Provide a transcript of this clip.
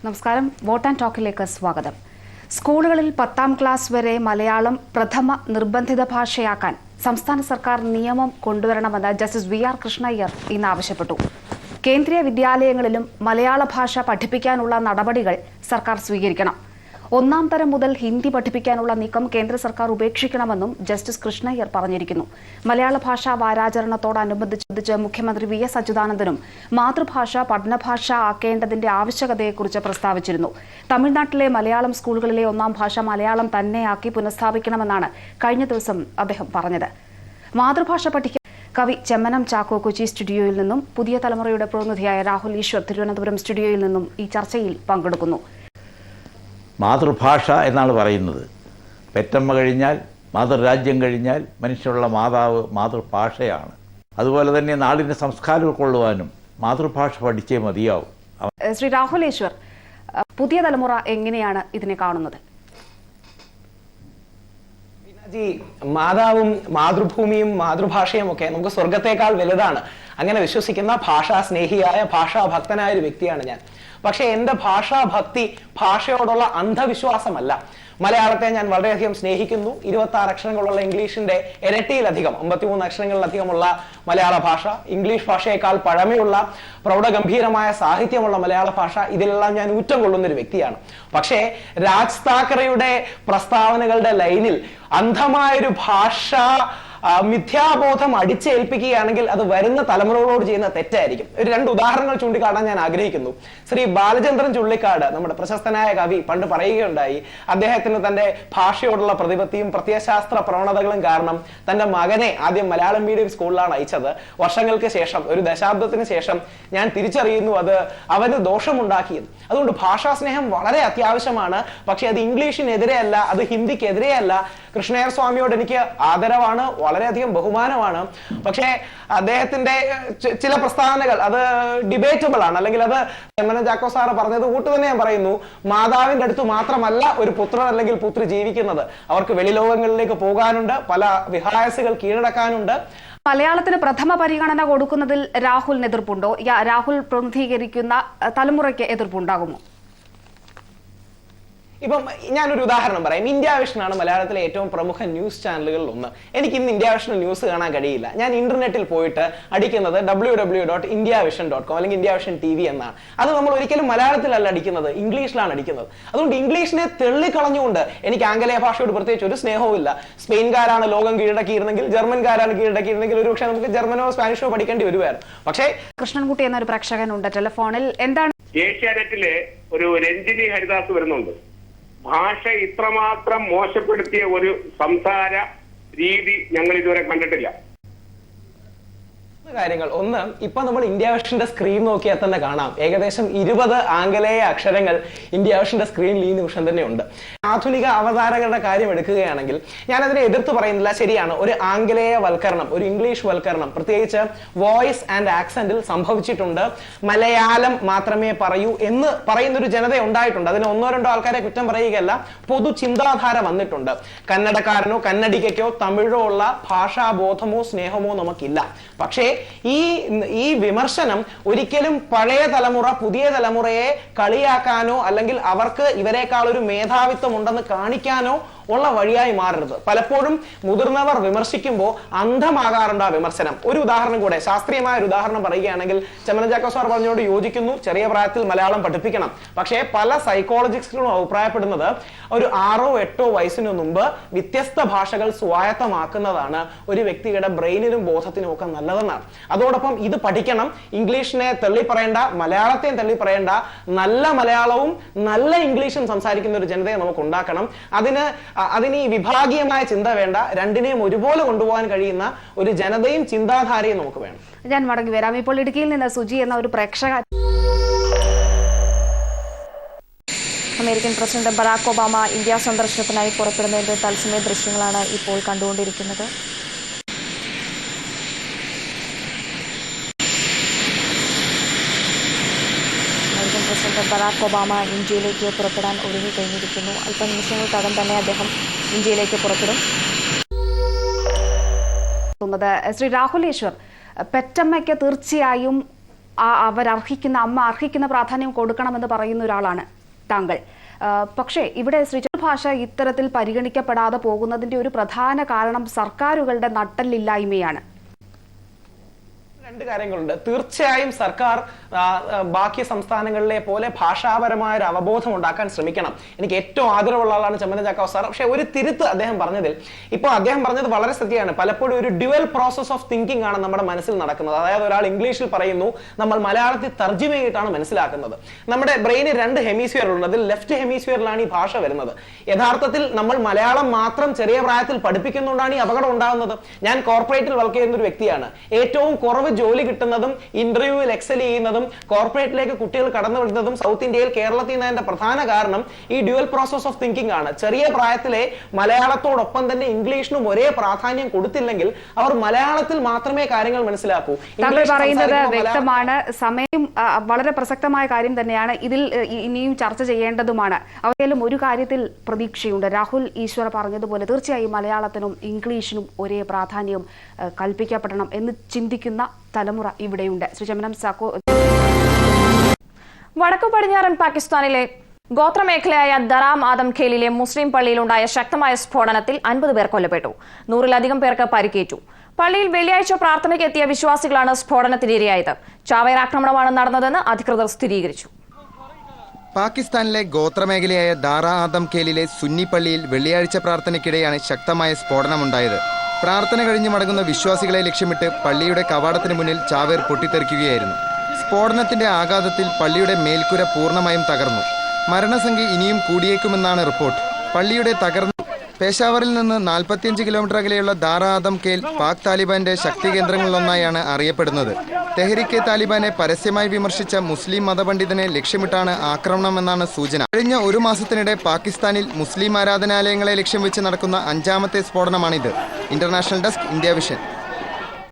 നമസ്കാരം. Vote and ടോക്കിലേക്ക് സ്വാഗതം. സ്കൂളുകളിൽ 10ാം ക്ലാസ് വരെ മലയാളം പ്രഥമ നിർബന്ധിത ഭാഷയാക്കാൻ സംസ്ഥാന സർക്കാർ നിയമം കൊണ്ടുവരണമെന്ന് ജസ്റ്റിസ് വി ആർ കൃഷ്ണയ്യർ ഇന്ന് ആവശ്യപ്പെട്ടു. കേന്ദ്രീയ വിദ്യാലയങ്ങളിലും മലയാള ഭാഷ പഠിപ്പിക്കാനുള്ള നടപടികൾ സർക്കാർ സ്വീകരിക്കണം. 1ാം തരം മുതൽ ഹിന്ദി പഠിപ്പിക്കാനുള്ള നീക്കം കേന്ദ്ര സർക്കാർ ഉപേക്ഷിക്കണമെന്നും ജസ്റ്റിസ് കൃഷ്ണയ്യർ പറഞ്ഞിരിക്കുന്നു. മലയാള ഭാഷാ വാരാചരണത്തോടനുബന്ധിച്ച് മുഖ്യമന്ത്രി വി എസ് അച്യുതാനന്ദനും മാതൃഭാഷ പഠനഭാഷ ആക്കേണ്ടതിന്റെ ആവശ്യകതയെക്കുറിച്ച് പ്രസ്താവിച്ചിരുന്നു. തമിഴ്നാട്ടിലെ മലയാളം സ്കൂളുകളിലെ 1ാം ഭാഷ മലയാളം തന്നെയാക്കി പുനഃസ്ഥാപിക്കണമെന്നാണ് കഴിഞ്ഞ ദിവസം അദ്ദേഹം പറഞ്ഞത്. മാതൃഭാഷ പഠിക്കാൻ കവി ചെമ്മനം ചാക്കോ കൊച്ചി സ്റ്റുഡിയോയിൽ നിന്നും പുതിയ തലമുറയുടെ പ്രതിനിധിയായ രാഹുൽ ഈശ്വർ തിരുവനന്തപുരം സ്റ്റുഡിയോയിൽ നിന്നും ഈ ചർച്ചയിൽ പങ്കെടുക്കുന്നു. മാതൃഭാഷ എന്നാണ് പറയുന്നത്. പെറ്റമ്മ കഴിഞ്ഞാൽ, മാതൃരാജ്യം കഴിഞ്ഞാൽ മനുഷ്യനുള്ള മാതാവ് മാതൃഭാഷയാണ്. അതുപോലെ തന്നെ നാടിൻ്റെ സംസ്കാരം ഉൾക്കൊള്ളുവാനും മാതൃഭാഷ പഠിച്ചേ മതിയാവും. ശ്രീ രാഹുൽ ഈശ്വർ, പുതിയ തലമുറ എങ്ങനെയാണ് ഇതിനെ കാണുന്നത്? മാതാവും മാതൃഭൂമിയും മാതൃഭാഷയും ഒക്കെ നമുക്ക് സ്വർഗത്തേക്കാൾ വലുതാണ്. അങ്ങനെ വിശ്വസിക്കുന്ന ഭാഷാ സ്നേഹിയായ ഭാഷാഭക്തനായ ഒരു വ്യക്തിയാണ് ഞാൻ. പക്ഷെ എൻ്റെ ഭാഷാഭക്തി ഭാഷയോടുള്ള അന്ധവിശ്വാസമല്ല. മലയാളത്തെ ഞാൻ വളരെയധികം സ്നേഹിക്കുന്നു. 26 അക്ഷരങ്ങളുള്ള ഇംഗ്ലീഷിന്റെ ഇരട്ടിയിലധികം 53 അക്ഷരങ്ങളിലധികമുള്ള മലയാള ഭാഷ, ഇംഗ്ലീഷ് ഭാഷയേക്കാൾ പഴമയുള്ള പ്രൗഢഗംഭീരമായ സാഹിത്യമുള്ള മലയാള ഭാഷ, ഇതിലെല്ലാം ഞാൻ ഊറ്റം കൊള്ളുന്ന ഒരു വ്യക്തിയാണ്. പക്ഷേ രാജ് താക്കറെയുടെ പ്രസ്താവനകളുടെ ലൈനിൽ അന്ധമായൊരു ഭാഷ മിഥ്യാബോധം അടിച്ചേൽപ്പിക്കുകയാണെങ്കിൽ അത് വരുന്ന തലമുറകളോട് ചെയ്യുന്ന തെറ്റായിരിക്കും. ഒരു 2 ഉദാഹരണങ്ങൾ ചൂണ്ടിക്കാട്ടാൻ ഞാൻ ആഗ്രഹിക്കുന്നു. ശ്രീ ബാലചന്ദ്രൻ ചുള്ളിക്കാട്, നമ്മുടെ പ്രശസ്തനായ കവി, പണ്ട് പറയുകയുണ്ടായി, അദ്ദേഹത്തിന് തന്റെ ഭാഷയോടുള്ള പ്രതിപത്തിയും പ്രത്യയശാസ്ത്ര പ്രവണതകളും കാരണം തന്റെ മകനെ ആദ്യം മലയാളം മീഡിയം സ്കൂളിലാണ് അയച്ചത്. വർഷങ്ങൾക്ക് ശേഷം, ഒരു ദശാബ്ദത്തിന് ശേഷം ഞാൻ തിരിച്ചറിയുന്നു അത് അവന് ദോഷമുണ്ടാക്കിയത്. അതുകൊണ്ട് ഭാഷാ സ്നേഹം വളരെ അത്യാവശ്യമാണ്. പക്ഷെ അത് ഇംഗ്ലീഷിനെതിരെയല്ല, അത് ഹിന്ദിക്കെതിരെയല്ല. കൃഷ്ണയ്യർ സ്വാമിയോട് എനിക്ക് ആദരവാണ്, വളരെയധികം ബഹുമാനമാണ്. പക്ഷേ അദ്ദേഹത്തിന്റെ ചില പ്രസ്താവനകൾ അത് ഡിബേറ്റബിൾ ആണ്. അല്ലെങ്കിൽ അത് ചെമ്മനം ചാക്കോ സാറ് പറഞ്ഞത് കൂട്ട് തന്നെ ഞാൻ പറയുന്നു. മാതാവിന്റെ അടുത്ത് മാത്രമല്ല ഒരു പുത്രൻ അല്ലെങ്കിൽ പുത്രി ജീവിക്കുന്നത്. അവർക്ക് വെളിലോകങ്ങളിലേക്ക് പോകാനുണ്ട്, പല വിഹായസുകൾ കീഴടക്കാനുണ്ട്. മലയാളത്തിന് പ്രഥമ പരിഗണന കൊടുക്കുന്നതിൽ രാഹുലിന് എതിർപ്പുണ്ടോ? രാഹുൽ പ്രതിനിധീകരിക്കുന്ന തലമുറയ്ക്ക് എതിർപ്പുണ്ടാകുമോ? ഇപ്പം ഞാനൊരു ഉദാഹരണം പറയാം. ഇന്ത്യ വിഷനാണ് മലയാളത്തിലെ ഏറ്റവും പ്രമുഖ ന്യൂസ് ചാനലുകളിൽ ഒന്ന്. എനിക്ക് ഇന്ന് ഇന്ത്യ വിഷൻ ന്യൂസ് കാണാൻ കഴിയില്ല. ഞാൻ ഇന്റർനെറ്റിൽ പോയിട്ട് അടിക്കുന്നത് www.indiavision.com അല്ലെങ്കിൽ ഇന്ത്യ വിഷൻ TV എന്നാണ്. അത് നമ്മൾ ഒരിക്കലും മലയാളത്തിലല്ല അടിക്കുന്നത്, ഇംഗ്ലീഷിലാണ് അടിക്കുന്നത്. അതുകൊണ്ട് ഇംഗ്ലീഷിനെ തെള്ളിക്കളഞ്ഞുകൊണ്ട് എനിക്ക് ആംഗലേയ ഭാഷയോട് പ്രത്യേകിച്ച് ഒരു സ്നേഹവും ഇല്ല. സ്പെയിൻകാരാണ് ലോകം കീഴടക്കിയിരുന്നെങ്കിൽ, ജർമ്മൻകാരാണ് കീഴടക്കിയിരുന്നെങ്കിൽ ഒരുപക്ഷെ നമുക്ക് ജർമ്മനോ സ്പാനിഷോ പഠിക്കേണ്ടി വരുമായിരുന്നു. പക്ഷേ കൃഷ്ണൻകുട്ടി എന്നൊരു പ്രേക്ഷകനുണ്ട് ടെലിഫോണിൽ. എന്താണ്? ഏഷ്യാനെറ്റിലെ ഒരു രഞ്ജിനി ഹരിദാസ് വരുന്നുണ്ട്. ഭാഷ ഇത്രമാത്രം മോശപ്പെടുത്തിയ ഒരു സംസാര രീതി ഞങ്ങൾ ഇതുവരെ കണ്ടിട്ടില്ല. കാര്യങ്ങൾ ഒന്ന്, ഇപ്പൊ നമ്മൾ ഇന്ത്യ വിഷന്റെ സ്ക്രീൻ നോക്കിയാൽ തന്നെ കാണാം ഏകദേശം 20 ആംഗലേയ അക്ഷരങ്ങൾ ഇന്ത്യ വിഷന്റെ സ്ക്രീനിൽ ഈ നിമിഷം തന്നെ ഉണ്ട്. ആധുനിക അവതാരകരുടെ കാര്യം എടുക്കുകയാണെങ്കിൽ ഞാൻ അതിനെ എതിർത്ത് പറയുന്നില്ല, ശരിയാണ്. ഒരു ആംഗലേയ വൽക്കരണം, ഒരു ഇംഗ്ലീഷ് വൽക്കരണം പ്രത്യേകിച്ച് വോയിസ് ആൻഡ് ആക്സെന്റിൽ സംഭവിച്ചിട്ടുണ്ട്. മലയാളം മാത്രമേ പറയൂ എന്ന് പറയുന്നൊരു ജനത ഉണ്ടായിട്ടുണ്ട്. അതിന് 1-2 ആൾക്കാരെ കുറ്റം പറയുകയല്ല, പൊതു ചിന്താധാര വന്നിട്ടുണ്ട്. കന്നഡക്കാരനോ കന്നഡിക്കോ തമിഴോ ഉള്ള ഭാഷാബോധമോ സ്നേഹമോ നമുക്കില്ല. പക്ഷേ ഈ വിമർശനം ഒരിക്കലും പഴയ തലമുറ പുതിയ തലമുറയെ കളിയാക്കാനോ അല്ലെങ്കിൽ അവർക്ക് ഇവരെക്കാൾ ഒരു മേധാവിത്വം ഉണ്ടെന്ന് കാണിക്കാനോ ഉള്ള വഴിയായി മാറരുത്. പലപ്പോഴും മുതിർന്നവർ വിമർശിക്കുമ്പോൾ അന്ധമാകാറുണ്ട് ആ വിമർശനം. ഒരു ഉദാഹരണം കൂടെ, ശാസ്ത്രീയമായ ഒരു ഉദാഹരണം പറയുകയാണെങ്കിൽ, ചെമ്മനം ചാക്കോ സാർ പറഞ്ഞോട് യോജിക്കുന്നു, ചെറിയ പ്രായത്തിൽ മലയാളം പഠിപ്പിക്കണം. പക്ഷേ പല സൈക്കോളജിസ്റ്റുകളും അഭിപ്രായപ്പെടുന്നത് ഒരു 6-8 വയസ്സിനു മുമ്പ് വ്യത്യസ്ത ഭാഷകൾ സ്വായത്തമാക്കുന്നതാണ് ഒരു വ്യക്തിയുടെ ബ്രെയിനിനും ബോധത്തിനും ഒക്കെ നല്ലതെന്നാണ്. അതോടൊപ്പം ഇത് പഠിക്കണം, ഇംഗ്ലീഷിനെ തള്ളിപ്പറയേണ്ട, മലയാളത്തെയും തള്ളിപ്പറയേണ്ട, നല്ല മലയാളവും നല്ല ഇംഗ്ലീഷും സംസാരിക്കുന്ന ഒരു ജനതയെ നമുക്ക് ഉണ്ടാക്കണം. അതിന് ഈ വിഭാഗീയമായ ചിന്ത വേണ്ട, രണ്ടിനെയും ഒരുപോലെ കൊണ്ടുപോകാൻ കഴിയുന്ന ഒരു ജനതയും ചിന്താധാരയും നമുക്ക് വേണം. ഞാൻ മടങ്ങി വരാം. ഇപ്പോൾ ഇടുക്കിയിൽ നിന്ന് സുജി എന്ന ഒരു പ്രേക്ഷക. American president Barack Obama India സന്ദർശനത്തിനായി പുറപ്പെടുന്നതിന്റെ തത്സമയ ദൃശ്യങ്ങളാണ് ഇപ്പോൾ കണ്ടുകൊണ്ടിരിക്കുന്നത്. പ്രസിഡന്റ് ബറാക് ഒബാമ ഇന്ത്യയിലേക്ക് പുറപ്പെടാൻ ഒരുങ്ങിക്കഴിഞ്ഞിരിക്കുന്നു. അല്പനിമിഷങ്ങൾക്കകം തന്നെ അദ്ദേഹം ഇന്ത്യയിലേക്ക് പുറപ്പെടും. ശ്രീ രാഹുൽ ഈശ്വർ, പെറ്റമ്മയ്ക്ക് തീർച്ചയായും അമ്മ അർഹിക്കുന്ന പ്രാധാന്യം കൊടുക്കണമെന്ന് പറയുന്ന ഒരാളാണ് താങ്കൾ. പക്ഷേ ഇവിടെ ശ്രീചിത്ര ഭാഷ ഇത്തരത്തിൽ പരിഗണിക്കപ്പെടാതെ പോകുന്നതിന്റെ ഒരു പ്രധാന കാരണം സർക്കാരുകളുടെ നട്ടല്ലില്ലായ്മയാണ്. രണ്ട് കാര്യങ്ങളുണ്ട്. തീർച്ചയായും സർക്കാർ ബാക്കി സംസ്ഥാനങ്ങളിലെ പോലെ ഭാഷാപരമായ ഒരു അവബോധം ഉണ്ടാക്കാൻ ശ്രമിക്കണം. എനിക്ക് ഏറ്റവും ആദരവുള്ള ആളാണ് ചെമ്മനം ചാക്കോ സാർ. പക്ഷെ ഒരു തിരുത്ത് അദ്ദേഹം പറഞ്ഞതിൽ, ഇപ്പോൾ അദ്ദേഹം പറഞ്ഞത് വളരെ സത്യമാണ്. പലപ്പോഴും ഒരു ഡ്യുവൽ പ്രോസസ് ഓഫ് തിങ്കിങ് ആണ് നമ്മുടെ മനസ്സിൽ നടക്കുന്നത്. അതായത് ഒരാൾ ഇംഗ്ലീഷിൽ പറയുന്നു, നമ്മൾ മലയാളത്തിൽ തർജ്ജിമ ചെയ്തിട്ടാണ് മനസ്സിലാക്കുന്നത്. നമ്മുടെ ബ്രെയിന് രണ്ട് ഹെമിസ്ഫിയർ ഉണ്ട്. അതിൽ ലെഫ്റ്റ് ഹെമിസ്ഫിയറിലാണ് ഈ ഭാഷ വരുന്നത്. യഥാർത്ഥത്തിൽ നമ്മൾ മലയാളം മാത്രം ചെറിയ പ്രായത്തിൽ പഠിപ്പിക്കുന്നുകൊണ്ടാണ് ഈ അപകടം ഉണ്ടാകുന്നത്. ഞാൻ കോർപ്പറേറ്റിൽ വർക്ക് ചെയ്യുന്ന ഒരു വ്യക്തിയാണ്. ഏറ്റവും കുറവ് ജോലി കിട്ടുന്നതും ഇന്റർവ്യൂവിൽ എക്സൽ ചെയ്യുന്നതും കോർപ്പറേറ്റിലേക്ക് കുട്ടികൾ കടന്നു വരുന്നതും സൗത്ത് ഇന്ത്യയിൽ കേരളത്തിൽ നിന്നതിന്റെ പ്രധാന കാരണം ഈ ഡ്യുവൽ പ്രോസസ് ഓഫ് തിങ്കിങ് ആണ്. ചെറിയ പ്രായത്തിലെ മലയാളത്തോടൊപ്പം തന്നെ ഇംഗ്ലീഷിനും ഒരേ പ്രാധാന്യം കൊടുത്തില്ലെങ്കിൽ അവർ മലയാളത്തിൽ മാത്രമേ കാര്യങ്ങൾ മനസ്സിലാക്കൂ. താങ്കൾ പറയുന്നത് വ്യക്തമാണ്. സമയം വളരെ പ്രസക്തമായ കാര്യം തന്നെയാണ്. ഇതിൽ ഇനിയും ചർച്ച ചെയ്യേണ്ടതുമാണ്. അവയിലും ഒരു കാര്യത്തിൽ പ്രതീക്ഷയുണ്ട്. രാഹുൽ ഈശ്വർ പറഞ്ഞതുപോലെ തീർച്ചയായും മലയാളത്തിനും ഇംഗ്ലീഷിനും ഒരേ പ്രാധാന്യം കൽപ്പിക്കപ്പെടണം എന്ന് ചിന്തിക്കുന്ന തലമുറ ഇവിടെയുണ്ട്. ശ്രീ ചെമ്മനം ചാക്കോ. വടക്കു പടിഞ്ഞാറൻ പാകിസ്ഥാനിലെ ഗോത്രമേഖലയായ ദറാം ആദം ഖേലിലെ മുസ്ലിം പള്ളിയിലുണ്ടായ ശക്തമായ സ്ഫോടനത്തിൽ 50 പേർ കൊല്ലപ്പെട്ടു. 100-ലധികം പേർക്ക് പരിക്കേറ്റു. പള്ളിയിൽ വെള്ളിയാഴ്ച പ്രാർത്ഥനയ്ക്ക് എത്തിയ വിശ്വാസികളാണ് സ്ഫോടനത്തിനിരയായത്. ചാവേർ ആക്രമണമാണ് നടന്നതെന്ന് അധികൃതർ സ്ഥിരീകരിച്ചു. പാകിസ്ഥാനിലെ ഗോത്രമേഖലയായ ദാറാ ആദം ഖേലിലെ സുന്നി പള്ളിയിൽ വെള്ളിയാഴ്ച പ്രാർത്ഥനയ്ക്കിടെയാണ് ശക്തമായ സ്ഫോടനമുണ്ടായത്. പ്രാർത്ഥന കഴിഞ്ഞ് മടങ്ങുന്ന വിശ്വാസികളെ ലക്ഷ്യമിട്ട് പള്ളിയുടെ കവാടത്തിന് മുന്നിൽ ചാവേർ പൊട്ടിത്തെറിക്കുകയായിരുന്നു. സ്ഫോടനത്തിന്റെ ആഘാതത്തിൽ പള്ളിയുടെ മേൽക്കുര പൂർണ്ണമായും തകർന്നു. മരണസംഖ്യ ഇനിയും കൂടിയേക്കുമെന്നാണ് റിപ്പോർട്ട്. പള്ളിയുടെ തകർന്ന പേഷാവറിൽ നിന്ന് 45 കിലോമീറ്റർ അകലെയുള്ള ദാറാ ആദം ഖേൽ പാക് താലിബാന്റെ ശക്തി കേന്ദ്രങ്ങളിലൊന്നായാണ് അറിയപ്പെടുന്നത്. തെഹ്രിക്കെ താലിബാനെ പരസ്യമായി വിമർശിച്ച മുസ്ലിം മതപണ്ഡിതനെ ലക്ഷ്യമിട്ടാണ് ആക്രമണമെന്നാണ് സൂചന. കഴിഞ്ഞ ഒരു മാസത്തിനിടെ പാകിസ്ഥാനിൽ മുസ്ലിം ആരാധനാലയങ്ങളെ ലക്ഷ്യം വെച്ച് നടക്കുന്ന 5ാമത്തെ സ്ഫോടനമാണിത്. International desk, India vision.